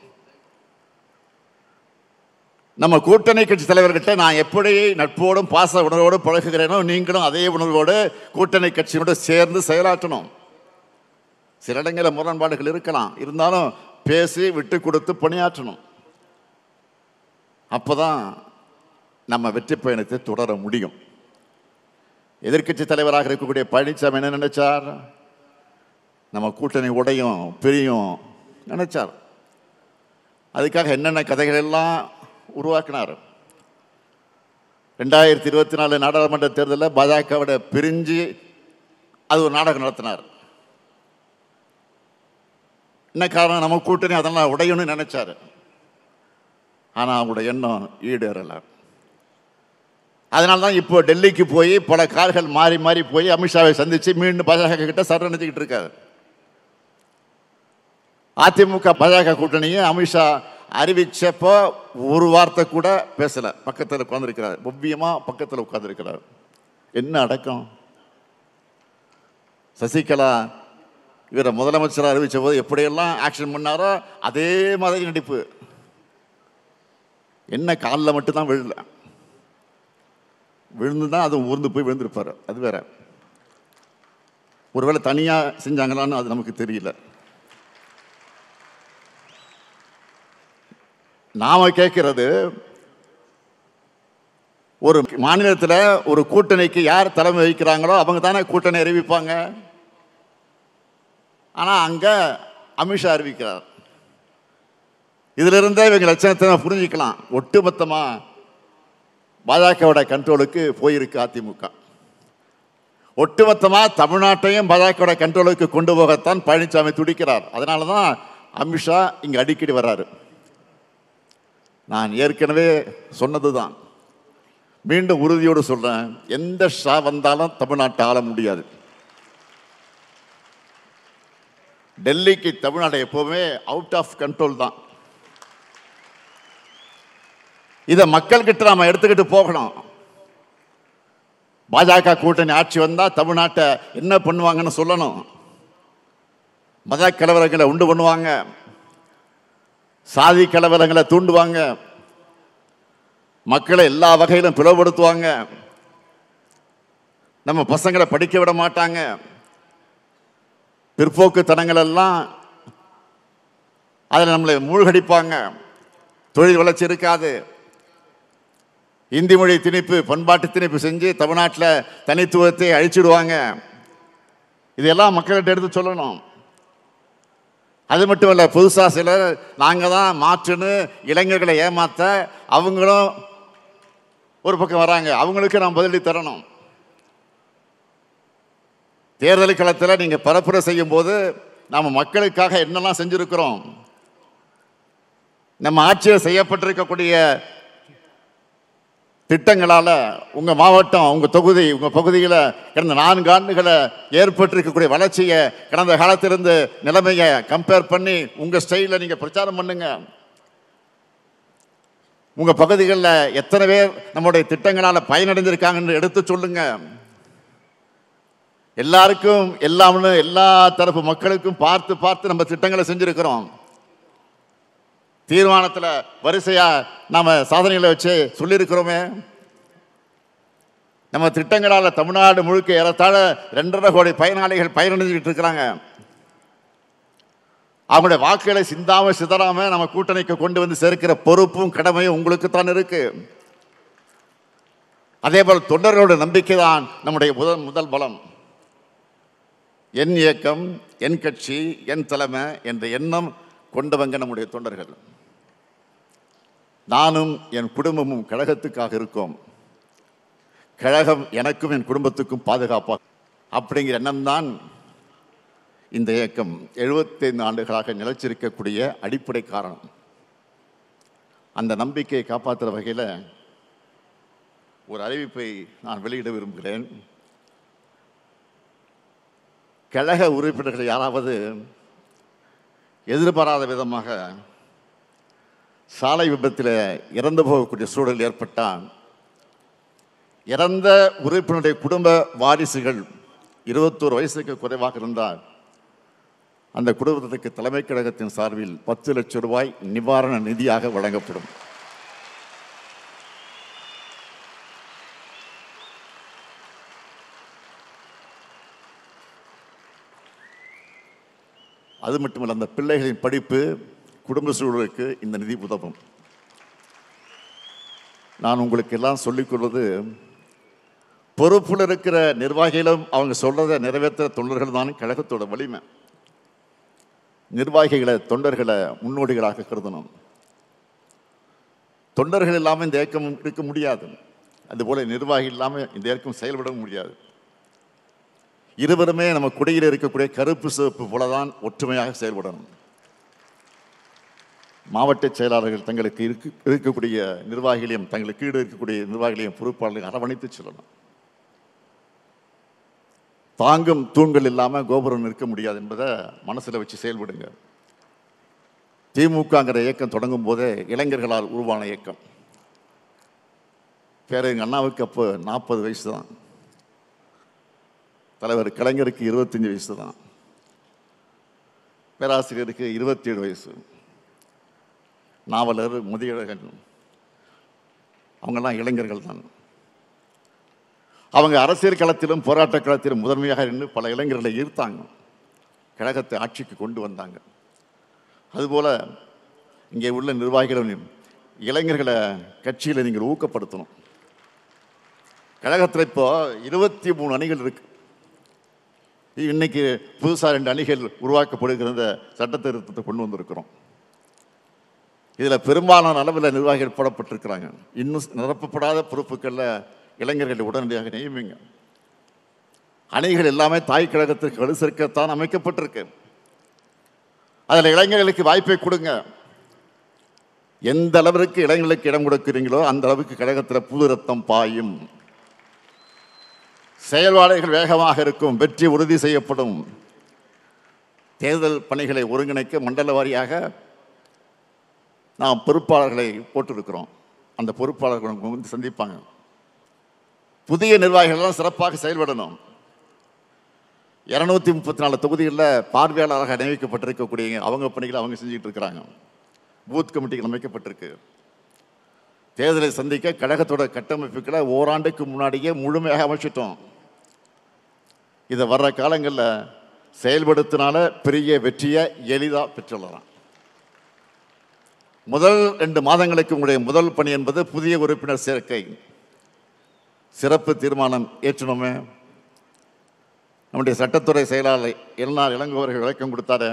நம்ம கூட்டணி கட்சி தலைவர்கிட்ட நான் எப்படி நட்போடும் பாச உணர்வோடு பழகுகிறேனோ நீங்களும் அதே உணர்வோடு கூட்டணி கட்சியோடு சேர்ந்து செயலாற்றணும். சில இடங்களில் முரண்பாடுகள் இருக்கலாம், இருந்தாலும் பேசி விட்டு கொடுத்து பணியாற்றணும். அப்போதான் நம்ம வெற்றி பயணத்தை தொடர முடியும். எதிர்க்கட்சி தலைவராக இருக்கக்கூடிய பழனிசாமி என்ன நினைச்சார்? நம்ம கூட்டணி உடையும் பிரியும் நினைச்சார். அதுக்காக என்னென்ன கதைகள் எல்லாம் உருவாக்கினார். 2024 நாடாளுமன்ற தேர்தலில் பாஜகவோட பிரிஞ்சு அது ஒரு நாடகம் நடத்தினார். என்ன காரணம்? நம்ம கூட்டணி அதெல்லாம் உடையணும்னு நினைச்சாரு. ஆனால் அவங்களோட எண்ணம் ஈடேறல. அதனால தான் இப்போ டெல்லிக்கு போய் பல கார்கள் மாறி மாறி போய் அமித்ஷாவை சந்தித்து மீண்டும் பாஜக கிட்ட சரணடைஞ்சிக்கிட்டு இருக்காரு. அதிமுக பாஜக கூட்டணியை அமித்ஷா அறிவிச்சப்போ ஒரு வார்த்தை கூட பேசலை. பக்கத்தில் உட்காந்துருக்கிறார், ஒவ்வியமாக பக்கத்தில் உட்காந்துருக்கிறார். என்ன அடக்கம்! சசிகலா இவரை முதலமைச்சராக அறிவித்த போது எப்படியெல்லாம் ஆக்ஷன் பண்ணாரோ அதே மாதிரி நடிப்பு. என்ன காலில் மட்டும்தான் விழல, விழுந்து தான் அது ஊர்ந்து போய் விழுந்திருப்பார். அது வேற. ஒருவேளை தனியாக செஞ்சாங்களான்னு அது நமக்கு தெரியல. நாம கேட்கிறது, ஒரு மாநிலத்தில் ஒரு கூட்டணிக்கு யார் தலைமை வகிக்கிறாங்களோ அவங்க தானே கூட்டணி அறிவிப்பாங்க. ஆனால் அங்கே அமித்ஷா அறிவிக்கிறார். இதிலிருந்தே இவங்க லட்சணத்தை புரிஞ்சிக்கலாம். ஒட்டுமொத்தமாக பாஜகவோட கண்ட்ரோலுக்கு போயிருக்கு அதிமுக. ஒட்டுமொத்தமாக தமிழ்நாட்டையும் பாஜகவோட கண்ட்ரோலுக்கு கொண்டு போகத்தான் பழனிசாமி துடிக்கிறார். அதனால தான் அமித்ஷா இங்கே அடிக்கடி வர்றாரு. நான் ஏற்கனவே சொன்னது தான், மீண்டும் உறுதியோடு சொல்றேன், எந்த ஷா வந்தாலும் தமிழ்நாட்டை ஆள முடியாது. டெல்லிக்கு தமிழ்நாடு எப்பவுமே அவுட் ஆஃப் கண்ட்ரோல் தான். இதை மக்கள் கிட்ட நாம எடுத்துக்கிட்டு போகணும். பாஜக கூட்டணி ஆட்சி வந்தா தமிழ்நாட்டை என்ன பண்ணுவாங்கன்னு சொல்லணும். மத கலவரங்களை உண்டு பண்ணுவாங்க, சாதி கலவரங்களை தூண்டுவாங்க, மக்களை எல்லா வகையிலும் பிளவுபடுத்துவாங்க, நம்ம பசங்களை படிக்க விட மாட்டாங்க, பிற்போக்குத்தனங்கள் எல்லாம் அதில் நம்மளை மூழ்கடிப்பாங்க, தொழில் வளர்ச்சி இருக்காது, இந்தி மொழி திணிப்பு பண்பாட்டு திணிப்பு செஞ்சு தமிழ்நாட்டில் தனித்துவத்தை அழிச்சிடுவாங்க. இதெல்லாம் மக்கள்கிட்ட எடுத்து சொல்லணும். அது மட்டும் இல்லை, புதுசாக சிலர் நாங்கள் தான் மாற்றுன்னு இளைஞர்களை ஏமாற்ற அவங்களும் ஒரு பக்கம் வராங்க. அவங்களுக்கு நாம் பதிலடி தரணும். தேர்தல் களத்தில் நீங்கள் பரப்புரை செய்யும் போது நாம் மக்களுக்காக என்னெல்லாம் செஞ்சுருக்கிறோம், நம்ம ஆட்சியில் செய்யப்பட்டிருக்கக்கூடிய திட்டங்களால் உங்கள் மாவட்டம், உங்கள் தொகுதி, உங்கள் பகுதியில் கடந்த 4 ஆண்டுகளை ஏற்பட்டிருக்கக்கூடிய வளர்ச்சியை, கடந்த காலத்திலிருந்து நிலைமையை கம்பேர் பண்ணி உங்கள் ஸ்டைலில் நீங்கள் பிரச்சாரம் பண்ணுங்க. உங்கள் பகுதிகளில் எத்தனை பேர் நம்முடைய திட்டங்களால் பயனடைந்திருக்காங்கன்னு எடுத்து சொல்லுங்க. எல்லாருக்கும் எல்லாம்னு எல்லா தரப்பு மக்களுக்கும் பார்த்து பார்த்து நம்ம திட்டங்களை செஞ்சுருக்கிறோம். தீர்மானத்தில் வரிசையா நாம சாதனைகளை வச்சு சொல்லியிருக்கிறோமே. நம்ம திட்டங்களால் தமிழ்நாடு முழுக்க ஏறத்தாழ 2.5 கோடி பயனாளிகள் பயனடைஞ்சிட்டு இருக்கிறாங்க. அவங்களுடைய வாக்குகளை சிந்தாம சிதறாம நம்ம கூட்டணிக்கு கொண்டு வந்து சேர்க்கிற பொறுப்பும் கடமையும் உங்களுக்கு தான் இருக்கு. அதே போல தொண்டர்களோட நம்பிக்கை தான் நம்முடைய முதல் பலம். என் இயக்கம், என் கட்சி, என் தலைமை என்ற எண்ணம் கொண்டவங்க நம்முடைய தொண்டர்கள். நானும் என் குடும்பமும் கழகத்துக்காக இருக்கோம். கழகம் எனக்கும் என் குடும்பத்துக்கும் பாதுகாப்பாக, அப்படிங்கிற எண்ணம் தான் இந்த இயக்கம் 75 ஆண்டுகளாக நிலைச்சிருக்கக்கூடிய அடிப்படை காரணம். அந்த நம்பிக்கையை காப்பாற்றுற வகையில் ஒரு அறிவிப்பை நான் வெளியிட விரும்புகிறேன். கழக உறுப்பினர்கள் யாராவது எதிர்பாராத விதமாக சாலை விபத்தில் இறந்து போகக்கூடிய சூழல் ஏற்பட்டால், இறந்த உறுப்பினருடைய குடும்ப வாரிசுகள் 21 வயசுக்கு குறைவாக இருந்தால் அந்த குடும்பத்துக்கு தலைமை கழகத்தின் சார்பில் 10 லட்சம் ரூபாய் நிவாரண நிதியாக வழங்கப்படும். அது மட்டுமல்ல, அந்த பிள்ளைகளின் படிப்பு, குடும்ப சூழலுக்கு இந்த நிதி உதவும். நான் உங்களுக்கு எல்லாம் சொல்லிக்கொள்வது, பொறுப்பில் இருக்கிற நிர்வாகிகளும் அவங்க சொல்றதை நிறைவேற்ற தொண்டர்கள் தான் கழகத்தோட வலிமை. நிர்வாகிகளை, தொண்டர்களை முன்னோடிகளாக கருதணும். தொண்டர்கள் இல்லாமல் இந்த இயக்கம் இருக்க முடியாது. அதுபோல நிர்வாகி இல்லாமல் இந்த இயக்கம் செயல்பட முடியாது. இருவருமே நம்ம குடியில் இருக்கக்கூடிய கருப்பு சிவப்பு போலதான் ஒற்றுமையாக செயல்படணும். மாவட்ட செயலாளர்கள் தங்களுக்கு இருக்கக்கூடிய நிர்வாகிகளையும், தங்களுக்கு கீழே இருக்கக்கூடிய நிர்வாகிகளையும், பொறுப்பாளர்களையும் அரவணைத்து செல்லணும். தாங்கும் தூண்கள் இல்லாமல் கோபுரம் நிற்க முடியாது என்பதை மனசில் வச்சு செயல்படுங்க. திமுகங்கிற இயக்கம் தொடங்கும் போதே இளைஞர்களால் உருவான இயக்கம். எங்கள் அண்ணாவுக்கு அப்போ 40 வயசு தான். தலைவர் கலைஞருக்கு 25 வயசு தான். பேராசிரியருக்கு 27 வயசு. நாவலர் முதியழகன் அவங்கெல்லாம் இளைஞர்கள் தான். அவங்க அரசியல் களத்திலும் போராட்ட களத்திலும் முதன்மையாக நின்று பல இளைஞர்களை ஈர்த்தாங்க, கழகத்தை ஆட்சிக்கு கொண்டு வந்தாங்க. அதுபோல் இங்கே உள்ள நிர்வாகிகளும் இளைஞர்களை கட்சியில் நீங்கள் ஊக்கப்படுத்தணும். கழகத்தில் இப்போ 23 அணிகள் இருக்கு. இன்னைக்கு புதுசாக 2 அணிகள் உருவாக்கப்படுகிற சட்ட திருத்தத்தை கொண்டு வந்திருக்கிறோம். இதில் பெரும்பாலான அளவில் நிர்வாகிகள் போடப்பட்டிருக்கிறாங்க. இன்னும் நிரப்பப்படாத பொறுப்புகளில் இளைஞர்களை உடனடியாக நியமிங்க. அணிகள் எல்லாமே தாய் கழகத்திற்கு வலு சேர்க்கத்தான் அமைக்கப்பட்டிருக்கு. அதில் இளைஞர்களுக்கு வாய்ப்பை கொடுங்க. எந்த அளவிற்கு இளைஞர்களுக்கு இடம் கொடுக்கிறீங்களோ அந்த அளவுக்கு கழகத்தில் புது ரத்தம் பாயும், செயல்பாடுகள் வேகமாக இருக்கும், வெற்றி உறுதி செய்யப்படும். தேர்தல் பணிகளை ஒருங்கிணைக்க மண்டல வாரியாக நாம் பொறுப்பாளர்களை போட்டிருக்கிறோம். அந்த பொறுப்பாளர்கள் வந்து சந்திப்பாங்க. புதிய நிர்வாகிகள் சிறப்பாக செயல்படணும். 234 தொகுதிகளில் பார்வையாளராக நியமிக்கப்பட்டிருக்கக்கூடிய அவங்க பணிகளை அவங்க செஞ்சுட்டு இருக்கிறாங்க. பூத் கமிட்டிகள் அமைக்கப்பட்டிருக்கு. தேர்தலை சந்திக்க கழகத்தோட கட்டமைப்புகளை ஓராண்டுக்கு முன்னாடியே முழுமையாக அமைச்சிட்டோம். இதை வர்ற காலங்களில் செயல்படுத்தினால பெரிய வெற்றியை எளிதாக பெற்றுள்ளலாம். முதல் 2 மாதங்களுக்கு உங்களுடைய முதல் பணி என்பது புதிய உறுப்பினர் சேர்க்கை. சிறப்பு தீர்மானம் ஏற்றணுமே. நம்முடைய சட்டத்துறை செயலாளர் எல்நாள் இளங்கோவர்கள் விளக்கம் கொடுத்தாரு.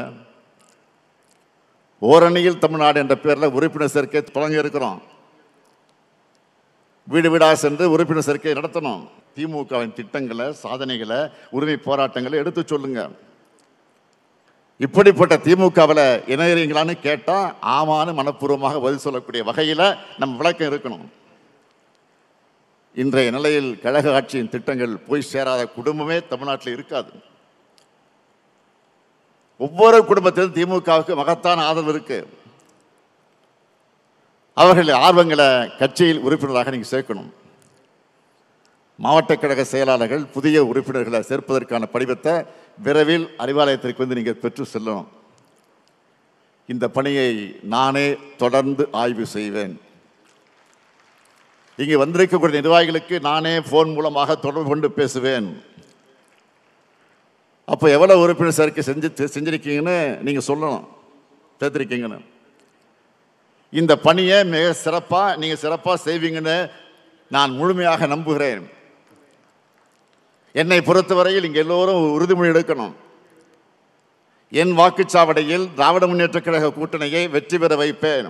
ஓரணியில் தமிழ்நாடு என்ற பேரில் உறுப்பினர் சேர்க்கை தொடங்கி இருக்கிறோம். வீடு வீடாக சென்று உறுப்பினர் சேர்க்கை நடத்தணும். திமுகவின் திட்டங்களை, சாதனைகளை, உரிமை போராட்டங்களை எடுத்து சொல்லுங்க. இப்படிப்பட்ட திமுகவில் இணையறீங்களான்னு கேட்டால் ஆமான்னு மனப்பூர்வமாக பதில் சொல்லக்கூடிய வகையில் நம்ம விளக்கம் இருக்கணும். இன்றைய நிலையில் கழக ஆட்சியின் திட்டங்கள் போய் சேராத குடும்பமே தமிழ்நாட்டில் இருக்காது. ஒவ்வொரு குடும்பத்திலும் திமுகவுக்கு மகத்தான ஆதரவு இருக்கு. அவர்கள் ஆர்வங்களை கட்சியில் உறுப்பினராக நீங்கள் சேர்க்கணும். மாவட்ட கழக செயலாளர்கள் புதிய உறுப்பினர்களை சேர்ப்பதற்கான படிவத்தை விரைவில் அறிவாலயத்திற்கு வந்து நீங்கள் பெற்று செல்லணும். இந்த பணியை நானே தொடர்ந்து ஆய்வு செய்வேன். இங்கே வந்திருக்கக்கூடிய நிர்வாகிகளுக்கு நானே போன் மூலமாக தொடர்பு கொண்டு பேசுவேன். அப்போ எவ்வளோ உறுப்பினர் சேர்க்கை செஞ்சிருக்கீங்கன்னு நீங்கள் சொல்லணும், சேர்த்திருக்கீங்கன்னு. இந்த பணியை மிக சிறப்பாக நீங்கள் சிறப்பாக செய்வீங்கன்னு நான் முழுமையாக நம்புகிறேன். என்னை பொறுத்தவரையில் இங்கே எல்லோரும் உறுதிமொழி எடுக்கணும். என் வாக்குச்சாவடியில் திராவிட முன்னேற்ற கழக கூட்டணியை வெற்றி பெற வைப்பேன்.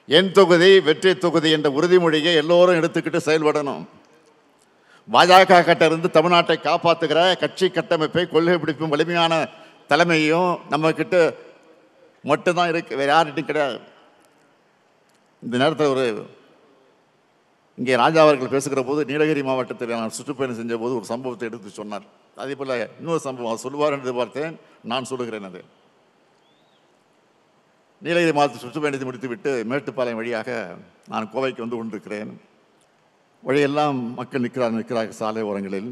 என் தொகுதி வெற்றி தொகுதி என்ற உறுதிமொழியை எல்லோரும் எடுத்துக்கிட்டு செயல்படணும். பாஜக கிட்ட இருந்து தமிழ்நாட்டை காப்பாற்றுகிற கட்சி கட்டமைப்பை, கொள்கை பிடிப்பும் வலிமையான தலைமையும் நம்ம கிட்ட மட்டும்தான் இருக்கு, வேற யார்கிட்டையும் கிடையாது. இந்த நேரத்தில் இங்கே ராஜா அவர்கள் பேசுகிற போது நீலகிரி மாவட்டத்தில் நான் சுற்றுப்பயணம் செஞ்ச போது ஒரு சம்பவத்தை எடுத்து சொன்னார். அதே போல் இன்னொரு சம்பவம் சொல்லுவார் என்று எதிர்பார்த்தேன், நான் சொல்லுகிறேன். அது நீலகிரி மாவட்டத்தில் சுற்றுப்பயணத்தை முடித்துவிட்டு மேட்டுப்பாளையம் வழியாக நான் கோவைக்கு வந்து கொண்டிருக்கிறேன். வழியெல்லாம் மக்கள் நிற்கிறார்கள் சாலை ஓரங்களில்.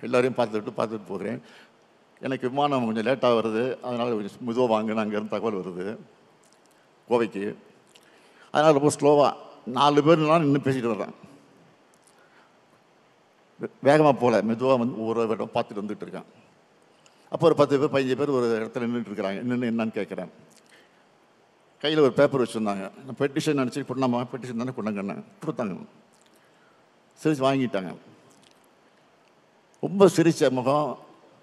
எல்லோரையும் பார்த்துட்டு போகிறேன். எனக்கு விமானம் கொஞ்சம் லேட்டாக வருது, அதனால் கொஞ்சம் மெதுவாக வாங்கினு அங்கேருந்து தகவல் வருது கோவைக்கு. அதனால் ரொம்ப ஸ்லோவாக 4 பேர்லாம் நின்று பேசிட்டு வர்றேன். வேகமாக போகல, மெதுவாக வந்து ஒரு இடம் பார்த்துட்டு வந்துட்டு இருக்கேன். அப்போ ஒரு 10 பேர் 15 பேர் ஒரு இடத்துல நின்றுட்டு இருக்கிறாங்க. நின்று என்னன்னு கேட்குறேன். கையில் ஒரு பேப்பர் வச்சுருந்தாங்க. நான் பெட்டிஷன் நினச்சி பொண்ணாமா பெட்டிஷன் தானே கொண்டாங்கண்ணே கொடுத்தாங்க. சிரிச்சு வாங்கிட்டாங்க. ரொம்ப சிரித்த முகம்.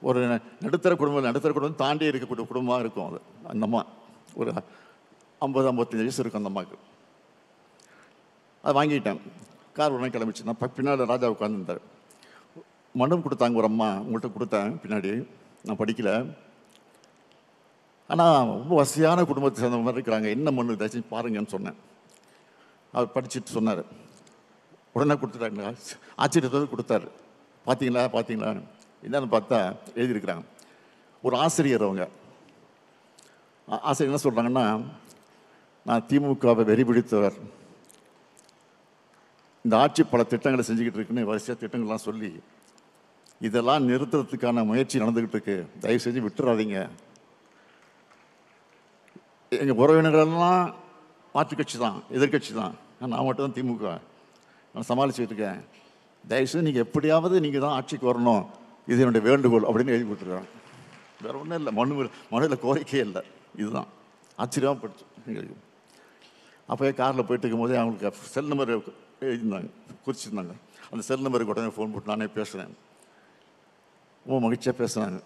ஒரு நடுத்தர குடும்பம் தாண்டி இருக்கக்கூடிய குடும்பமாக இருக்கும். அது அந்த அம்மா ஒரு 50-55 வயசு இருக்கும் அந்த அம்மாவுக்கு. அதை வாங்கிட்டேன். கார் உடனே கிளம்பிச்சு. நான் பின்னாடி ராஜா உட்காந்துருந்தார். மனு கொடுத்தாங்க ஒரு அம்மா, உங்கள்கிட்ட கொடுத்தேன் பின்னாடி. நான் படிக்கல, ஆனால் ரொம்ப வசதியான குடும்பத்தை சேர்ந்த மாதிரி இருக்கிறாங்க. என்ன மனு ஏதாச்சும் பாருங்கன்னு சொன்னேன். அவர் படிச்சுட்டு சொன்னார். உடனே கொடுத்துட்டாங்க. ஆச்சரியத்தோடு கொடுத்தாரு. பார்த்தீங்களா என்னன்னு பார்த்தா எழுதியிருக்கிறாங்க. ஒரு ஆசிரியர். அவங்க ஆசிரியர் என்ன சொல்கிறாங்கன்னா, நான் திமுகவை வெறி பிடித்தவர், இந்த ஆட்சி பல திட்டங்களை செஞ்சுக்கிட்டு இருக்குன்னு வரிசையாக திட்டங்கள்லாம் சொல்லி இதெல்லாம் நிறுத்துறதுக்கான முயற்சி நடந்துக்கிட்டு இருக்கு, தயவு செஞ்சு விட்டுறாதீங்க. எங்கள் உறவினர்களெல்லாம் மாற்று கட்சி தான், எதிர்கட்சி தான், நான் மட்டும் தான் திமுக, நான் சமாளிச்சுட்டு இருக்கேன், தயவுசெய்து நீங்கள் எப்படியாவது நீங்கள் தான் ஆட்சிக்கு வரணும், இது என்னுடைய வேண்டுகோள் அப்படின்னு எழுதி கொடுத்துருக்காங்க. வேறு ஒன்றும் இல்லை, மனுவில் கோரிக்கையே இல்லை. இதுதான் ஆச்சரியமாக படித்தோம். அப்போயே காரில் போயிட்டு இருக்கும்போதே அவங்களுக்கு செல் நம்பர் எழுதியிருந்தாங்க, குறிச்சிருந்தாங்க. அந்த செல் நம்பருக்கு உடனே ஃபோன் போட்டு நானே பேசுகிறேன். ரொம்ப மகிழ்ச்சியாக பேசுகிறாங்க.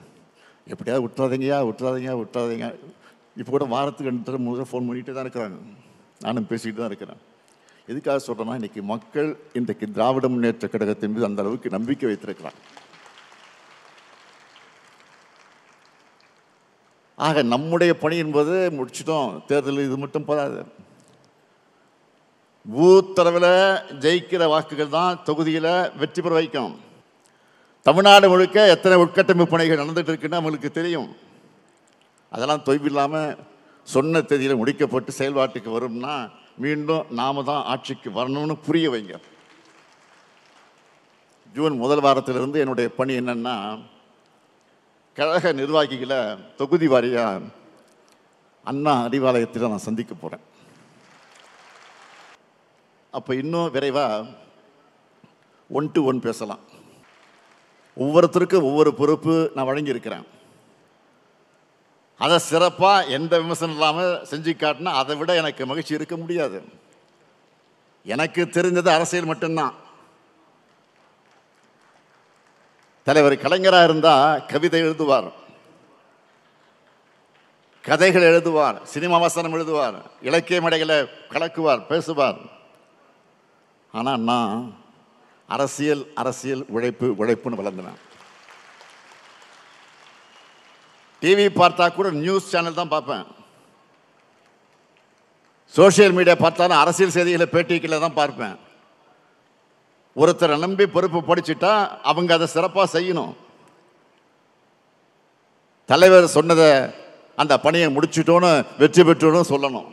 எப்படியாவது விட்டுறாதீங்க. இப்போ கூட வாரத்துக்கு 2 தடவை 3 தடவை ஃபோன் பண்ணிகிட்டே தான் இருக்கிறாங்க. நானும் பேசிக்கிட்டு தான் இருக்கிறேன். எதுக்காக சொல்கிறேன்னா, இன்றைக்கி மக்கள் இன்றைக்கு திராவிட முன்னேற்ற கழகத்தின் மீது அந்த அளவுக்கு நம்பிக்கை வைத்திருக்கிறாங்க. ஆக நம்முடைய பணி என்பது முடிச்சிட்டோம். தேர்தல் இது மட்டும் போதாது. பூத்தளவில் ஜெயிக்கிற வாக்குகள் தான் தொகுதியில் வெற்றி பெற வைக்கும். தமிழ்நாடு முழுக்க எத்தனை உட்கட்டமைப்பு பணிகள் நடந்துட்டு இருக்குன்னு அவங்களுக்கு தெரியும். அதெல்லாம் தொய்வில்லாமல் சொன்ன தேதியில் முடிக்கப்பட்டு செயல்பாட்டுக்கு வரும்னா மீண்டும் நாம தான் ஆட்சிக்கு வரணும்னு புரிய வைங்க. ஜூன் முதல் வாரத்திலிருந்து என்னுடைய பணி என்னன்னா, கழக நிர்வாகிகளை தொகுதி வாரியாக அண்ணா அறிவாலயத்தில் நான் சந்திக்க போகிறேன். அப்போ இன்னும் விரைவாக 1-to-1 பேசலாம். ஒவ்வொருத்தருக்கும் ஒவ்வொரு பொறுப்பு நான் வழங்கியிருக்கிறேன். அதை சிறப்பாக எந்த விமர்சனம் இல்லாமல் செஞ்சு காட்டினா அதை விட எனக்கு மகிழ்ச்சி இருக்க முடியாது. எனக்கு தெரிஞ்சது அரசியல் மட்டும்தான். தலைவர் கலைஞராக இருந்தால் கவிதை எழுதுவார், கதைகள் எழுதுவார், சினிமா வசனம் எழுதுவார், இலக்கிய மேடைகளை கலக்குவார், பேசுவார். ஆனால் நான் அரசியல் உழைப்புன்னு வளர்ந்தேன். டிவி பார்த்தா கூட நியூஸ் சேனல் தான் பார்ப்பேன். சோசியல் மீடியா பார்த்தாலும் அரசியல் செய்திகளை பேட்டிகளை தான் பார்ப்பேன். ஒருத்தரை நம்பி பொறுப்பு படிச்சுட்டா அவங்க அதை சிறப்பாக செய்யணும். தலைவர் சொன்னதை அந்த பணியை முடிச்சுட்டோன்னு வெற்றி பெற்றோன்னு சொல்லணும்.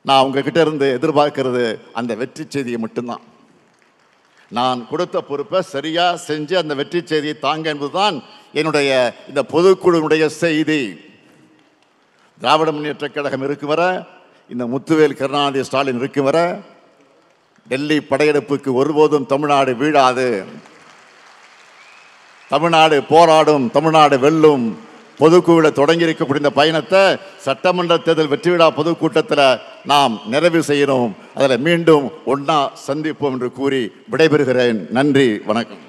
நான் உங்ககிட்ட இருந்து எதிர்பார்க்கிறது அந்த வெற்றி செய்தியை மட்டும்தான். நான் கொடுத்த பொறுப்பை சரியாக செஞ்சு அந்த வெற்றி செய்தியை தாங்க என்பதுதான் என்னுடைய இந்த பொதுக்குழுவினுடைய செய்தி. திராவிட முன்னேற்ற கழகம் இருக்கும் வர, இந்த முத்துவேல் கருணாநிதி ஸ்டாலின் இருக்கும் வர, டெல்லி படையெடுப்புக்கு ஒருபோதும் தமிழ்நாடு வீழாது. தமிழ்நாடு போராடும், தமிழ்நாடு வெல்லும். பொதுக்குழுவில் தொடங்கி இருக்கக்கூடிய இந்த பயணத்தை சட்டமன்ற தேர்தல் வெற்றி விழா பொதுக்கூட்டத்தில் நாம் நிறைவு செய்யணும். அதில் மீண்டும் ஒன்றா சந்திப்போம் என்று கூறி விடைபெறுகிறேன். நன்றி, வணக்கம்.